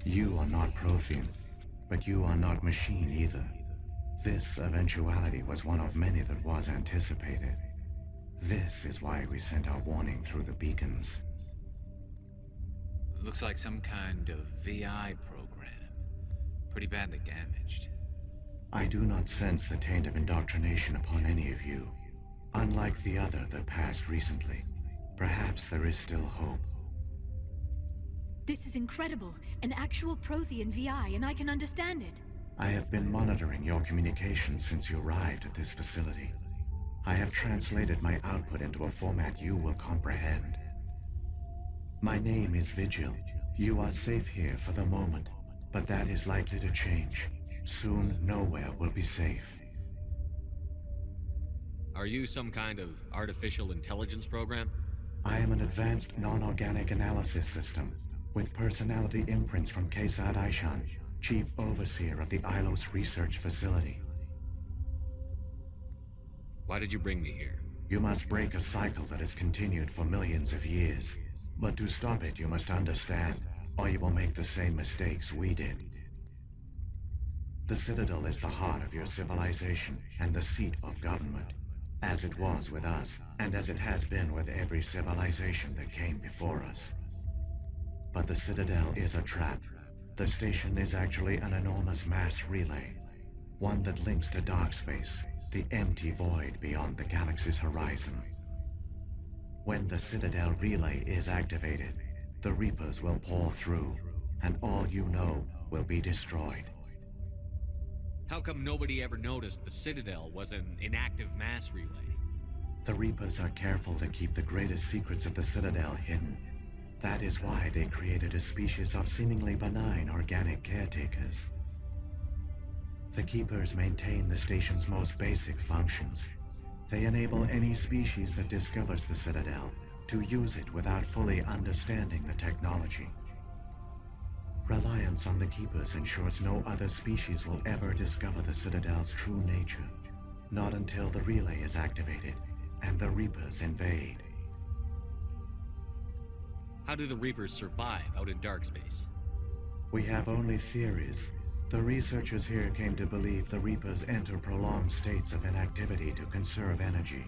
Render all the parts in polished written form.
You are not Prothean, but you are not machine either. This eventuality was one of many that was anticipated. This is why we sent our warning through the beacons. Looks like some kind of VI program. Pretty badly damaged. I do not sense the taint of indoctrination upon any of you. Unlike the other that passed recently, perhaps there is still hope. This is incredible. An actual Prothean VI, and I can understand it. I have been monitoring your communications since you arrived at this facility. I have translated my output into a format you will comprehend. My name is Vigil. You are safe here for the moment, but that is likely to change. Soon, nowhere will be safe. Are you some kind of artificial intelligence program? I am an advanced non-organic analysis system, with personality imprints from Kesad Aishan, Chief Overseer of the Ilos Research Facility. Why did you bring me here? You must break a cycle that has continued for millions of years. But to stop it, you must understand, or you will make the same mistakes we did. The Citadel is the heart of your civilization and the seat of government, as it was with us, and as it has been with every civilization that came before us. But the Citadel is a trap. The station is actually an enormous mass relay, one that links to dark space, the empty void beyond the galaxy's horizon. When the Citadel relay is activated, the Reapers will pour through, and all you know will be destroyed. How come nobody ever noticed the Citadel was an inactive mass relay? The Reapers are careful to keep the greatest secrets of the Citadel hidden. That is why they created a species of seemingly benign organic caretakers. The Keepers maintain the station's most basic functions. They enable any species that discovers the Citadel to use it without fully understanding the technology. Reliance on the Keepers ensures no other species will ever discover the Citadel's true nature, not until the relay is activated and the Reapers invade. How do the Reapers survive out in dark space? We have only theories. The researchers here came to believe the Reapers enter prolonged states of inactivity to conserve energy.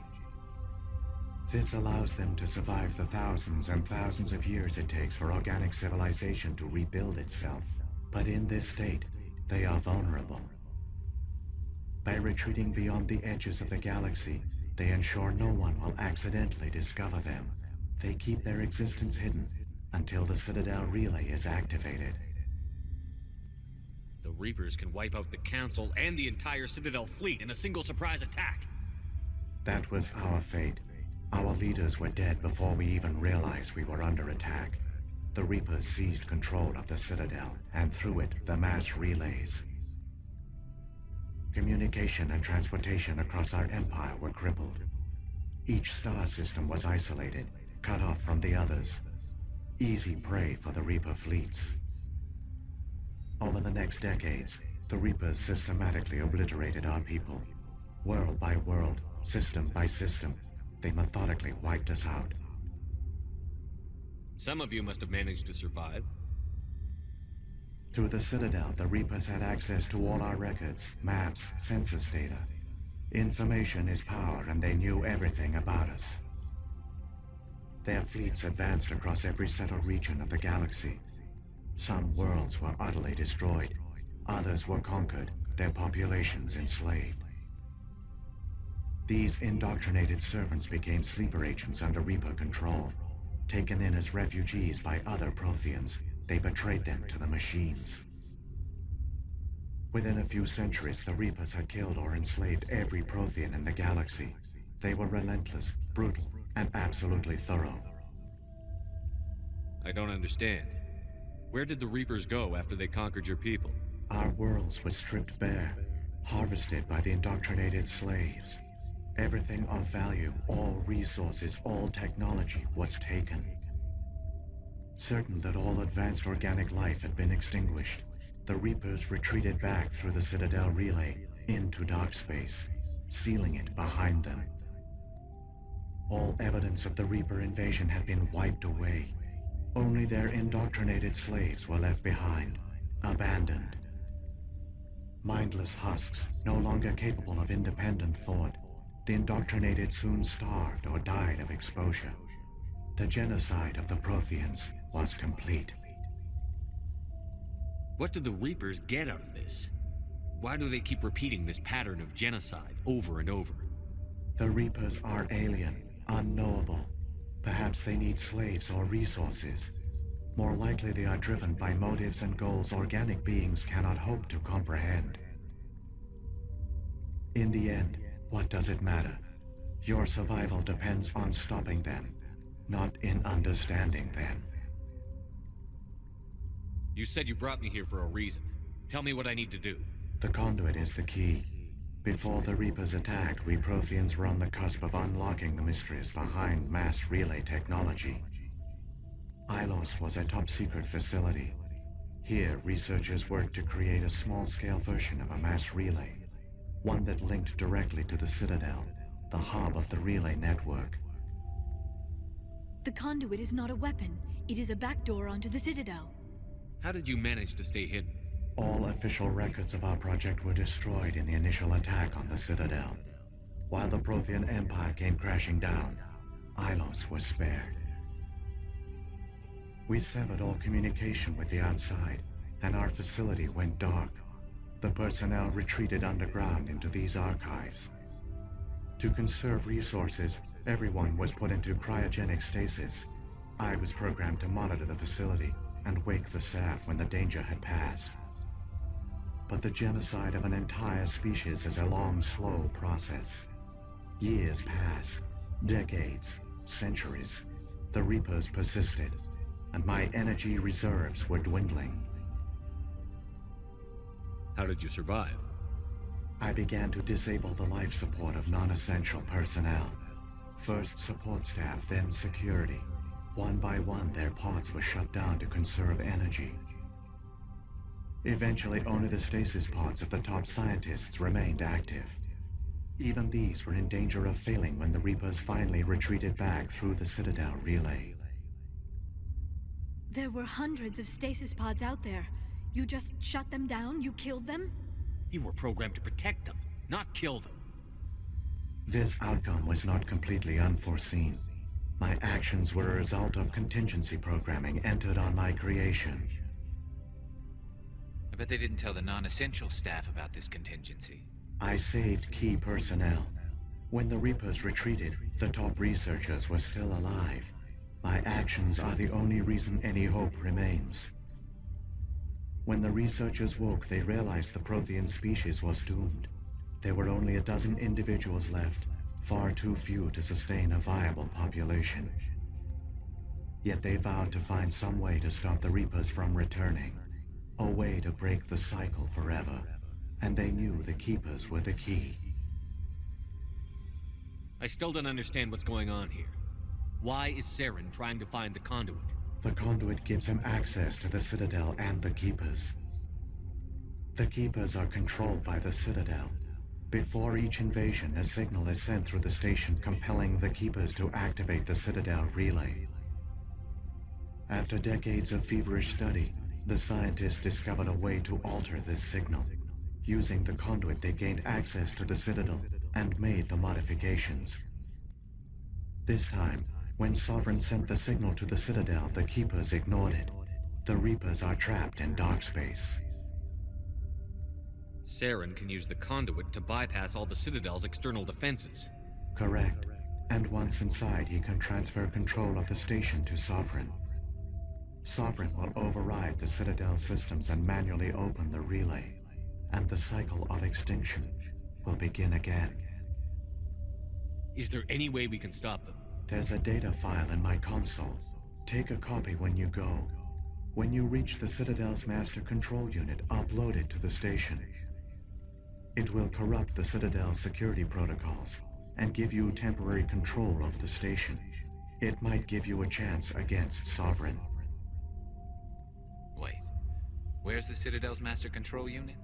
This allows them to survive the thousands and thousands of years it takes for organic civilization to rebuild itself. But in this state, they are vulnerable. By retreating beyond the edges of the galaxy, they ensure no one will accidentally discover them. They keep their existence hidden until the Citadel relay is activated. The Reapers can wipe out the Council and the entire Citadel fleet in a single surprise attack. That was our fate. Our leaders were dead before we even realized we were under attack. The Reapers seized control of the Citadel, and through it, the mass relays. Communication and transportation across our empire were crippled. Each star system was isolated, cut off from the others. Easy prey for the Reaper fleets. Over the next decades, the Reapers systematically obliterated our people. World by world, system by system, they methodically wiped us out. Some of you must have managed to survive. Through the Citadel, the Reapers had access to all our records, maps, census data. Information is power, and they knew everything about us. Their fleets advanced across every settled region of the galaxy. Some worlds were utterly destroyed, others were conquered, their populations enslaved. These indoctrinated servants became sleeper agents under Reaper control. Taken in as refugees by other Protheans, they betrayed them to the machines. Within a few centuries, the Reapers had killed or enslaved every Prothean in the galaxy. They were relentless, brutal, and absolutely thorough. I don't understand. Where did the Reapers go after they conquered your people? Our worlds were stripped bare, harvested by the indoctrinated slaves. Everything of value, all resources, all technology was taken. Certain that all advanced organic life had been extinguished, the Reapers retreated back through the Citadel relay into dark space, sealing it behind them. All evidence of the Reaper invasion had been wiped away. Only their indoctrinated slaves were left behind, abandoned. Mindless husks, no longer capable of independent thought, the indoctrinated soon starved or died of exposure. The genocide of the Protheans was complete. What do the Reapers get out of this? Why do they keep repeating this pattern of genocide over and over? The Reapers are alien, unknowable. Perhaps they need slaves or resources. More likely they are driven by motives and goals organic beings cannot hope to comprehend. In the end, what does it matter? Your survival depends on stopping them, not in understanding them. You said you brought me here for a reason. Tell me what I need to do. The conduit is the key. Before the Reapers attacked, we Protheans were on the cusp of unlocking the mysteries behind mass relay technology. Ilos was a top-secret facility. Here, researchers worked to create a small-scale version of a mass relay, one that linked directly to the Citadel, the hub of the relay network. The conduit is not a weapon. It is a backdoor onto the Citadel. How did you manage to stay hidden? All official records of our project were destroyed in the initial attack on the Citadel. While the Prothean Empire came crashing down, Ilos was spared. We severed all communication with the outside, and our facility went dark. The personnel retreated underground into these archives. To conserve resources, everyone was put into cryogenic stasis. I was programmed to monitor the facility and wake the staff when the danger had passed. But the genocide of an entire species is a long, slow process. Years passed, decades, centuries. The Reapers persisted, and my energy reserves were dwindling. How did you survive? I began to disable the life support of non-essential personnel. First support staff, then security. One by one, their pods were shut down to conserve energy. Eventually, only the stasis pods of the top scientists remained active. Even these were in danger of failing when the Reapers finally retreated back through the Citadel relay. There were hundreds of stasis pods out there. You just shut them down? You killed them? You were programmed to protect them, not kill them. This outcome was not completely unforeseen. My actions were a result of contingency programming entered on my creation. I bet they didn't tell the non-essential staff about this contingency. I saved key personnel. When the Reapers retreated, the top researchers were still alive. My actions are the only reason any hope remains. When the researchers woke, they realized the Prothean species was doomed. There were only a dozen individuals left, far too few to sustain a viable population. Yet they vowed to find some way to stop the Reapers from returning, a way to break the cycle forever, and they knew the Keepers were the key. I still don't understand what's going on here. Why is Saren trying to find the conduit? The conduit gives him access to the Citadel and the Keepers. The Keepers are controlled by the Citadel. Before each invasion, a signal is sent through the station compelling the Keepers to activate the Citadel relay. After decades of feverish study, the scientists discovered a way to alter this signal. Using the conduit, they gained access to the Citadel and made the modifications. This time, when Sovereign sent the signal to the Citadel, the Keepers ignored it. The Reapers are trapped in dark space. Saren can use the conduit to bypass all the Citadel's external defenses. Correct. And once inside, he can transfer control of the station to Sovereign. Sovereign will override the Citadel systems and manually open the relay, and the cycle of extinction will begin again. Is there any way we can stop them? There's a data file in my console. Take a copy when you go. When you reach the Citadel's master control unit, upload it to the station. It will corrupt the Citadel's security protocols and give you temporary control of the station. It might give you a chance against Sovereign. Wait, where's the Citadel's master control unit?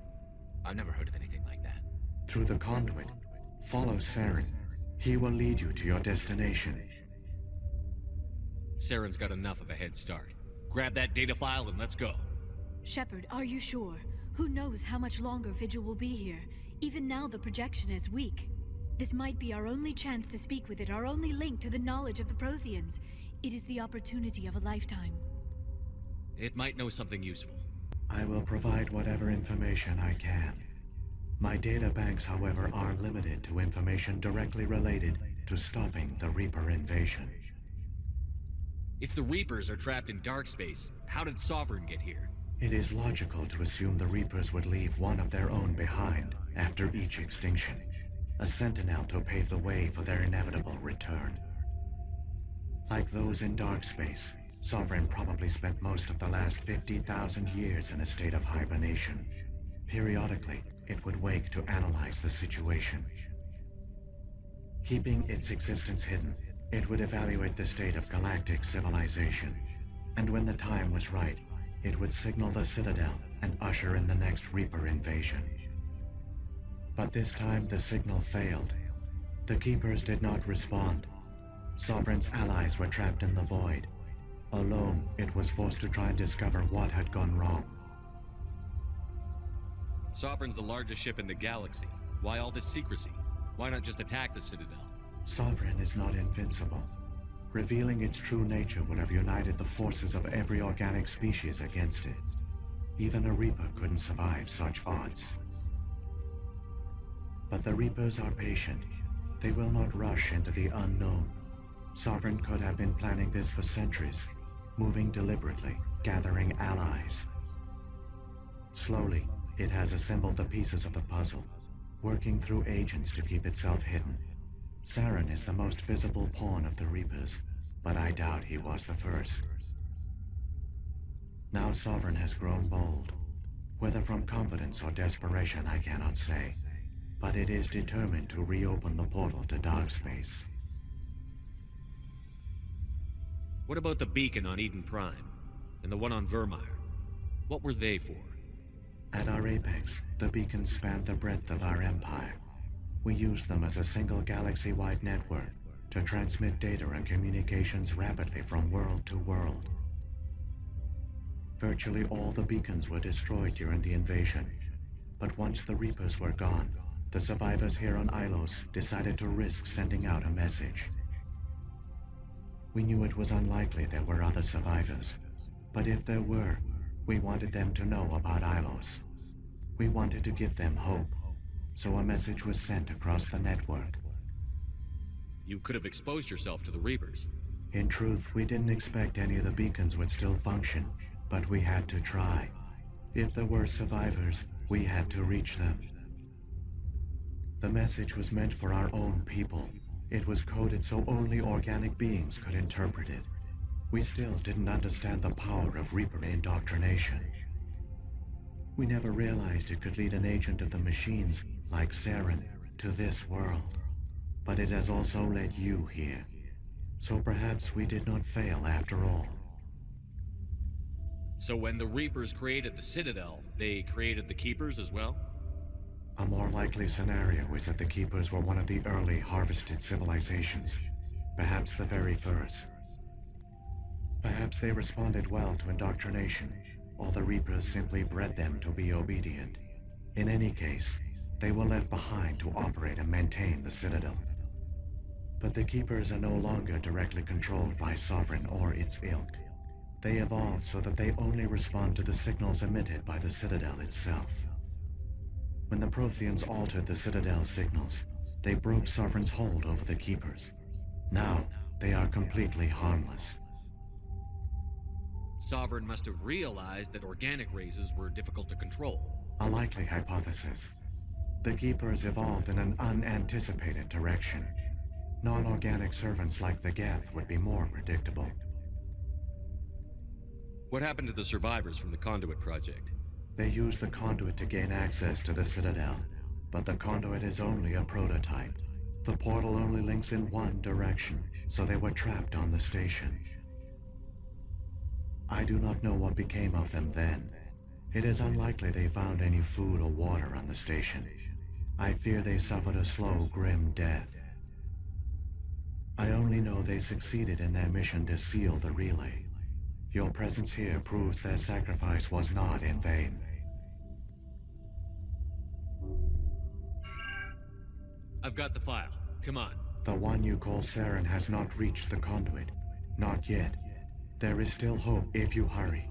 I've never heard of anything like that. Through the conduit, follow Saren. He will lead you to your destination. Saren's got enough of a head start. Grab that data file and let's go. Shepard, are you sure? Who knows how much longer Vigil will be here? Even now the projection is weak. This might be our only chance to speak with it, our only link to the knowledge of the Protheans. It is the opportunity of a lifetime. It might know something useful. I will provide whatever information I can. My data banks, however, are limited to information directly related to stopping the Reaper invasion. If the Reapers are trapped in dark space, how did Sovereign get here? It is logical to assume the Reapers would leave one of their own behind after each extinction, a sentinel to pave the way for their inevitable return. Like those in dark space, Sovereign probably spent most of the last 50,000 years in a state of hibernation. Periodically, it would wake to analyze the situation. Keeping its existence hidden, it would evaluate the state of galactic civilization, and when the time was right, it would signal the Citadel and usher in the next Reaper invasion. But this time the signal failed. The Keepers did not respond. Sovereign's allies were trapped in the void. Alone, it was forced to try and discover what had gone wrong. Sovereign's the largest ship in the galaxy. Why all this secrecy? Why not just attack the Citadel? Sovereign is not invincible. Revealing its true nature would have united the forces of every organic species against it. Even a Reaper couldn't survive such odds. But the Reapers are patient. They will not rush into the unknown. Sovereign could have been planning this for centuries, moving deliberately, gathering allies. Slowly, it has assembled the pieces of the puzzle, working through agents to keep itself hidden. Saren is the most visible pawn of the Reapers, but I doubt he was the first. Now Sovereign has grown bold. Whether from confidence or desperation, I cannot say, but it is determined to reopen the portal to dark space. What about the beacon on Eden Prime? And the one on Vermeer? What were they for? At our apex, the beacons spanned the breadth of our empire. We used them as a single galaxy-wide network to transmit data and communications rapidly from world to world. Virtually all the beacons were destroyed during the invasion, but once the Reapers were gone, the survivors here on Ilos decided to risk sending out a message. We knew it was unlikely there were other survivors, but if there were, we wanted them to know about Ilos. We wanted to give them hope, so a message was sent across the network. You could have exposed yourself to the Reapers. In truth, we didn't expect any of the beacons would still function, but we had to try. If there were survivors, we had to reach them. The message was meant for our own people. It was coded so only organic beings could interpret it. We still didn't understand the power of Reaper indoctrination. We never realized it could lead an agent of the machines, like Saren, to this world. But it has also led you here. So perhaps we did not fail after all. So when the Reapers created the Citadel, they created the Keepers as well? A more likely scenario is that the Keepers were one of the early harvested civilizations, perhaps the very first. Perhaps they responded well to indoctrination, or the Reapers simply bred them to be obedient. In any case, they were left behind to operate and maintain the Citadel. But the Keepers are no longer directly controlled by Sovereign or its ilk. They evolved so that they only respond to the signals emitted by the Citadel itself. When the Protheans altered the Citadel's signals, they broke Sovereign's hold over the Keepers. Now, they are completely harmless. Sovereign must have realized that organic races were difficult to control. A likely hypothesis. The Keepers evolved in an unanticipated direction. Non-organic servants like the Geth would be more predictable. What happened to the survivors from the Conduit Project? They used the conduit to gain access to the Citadel, but the conduit is only a prototype. The portal only links in one direction, so they were trapped on the station. I do not know what became of them then. It is unlikely they found any food or water on the station. I fear they suffered a slow, grim death. I only know they succeeded in their mission to seal the relay. Your presence here proves their sacrifice was not in vain. I've got the file. Come on. The one you call Saren has not reached the conduit. Not yet. There is still hope if you hurry.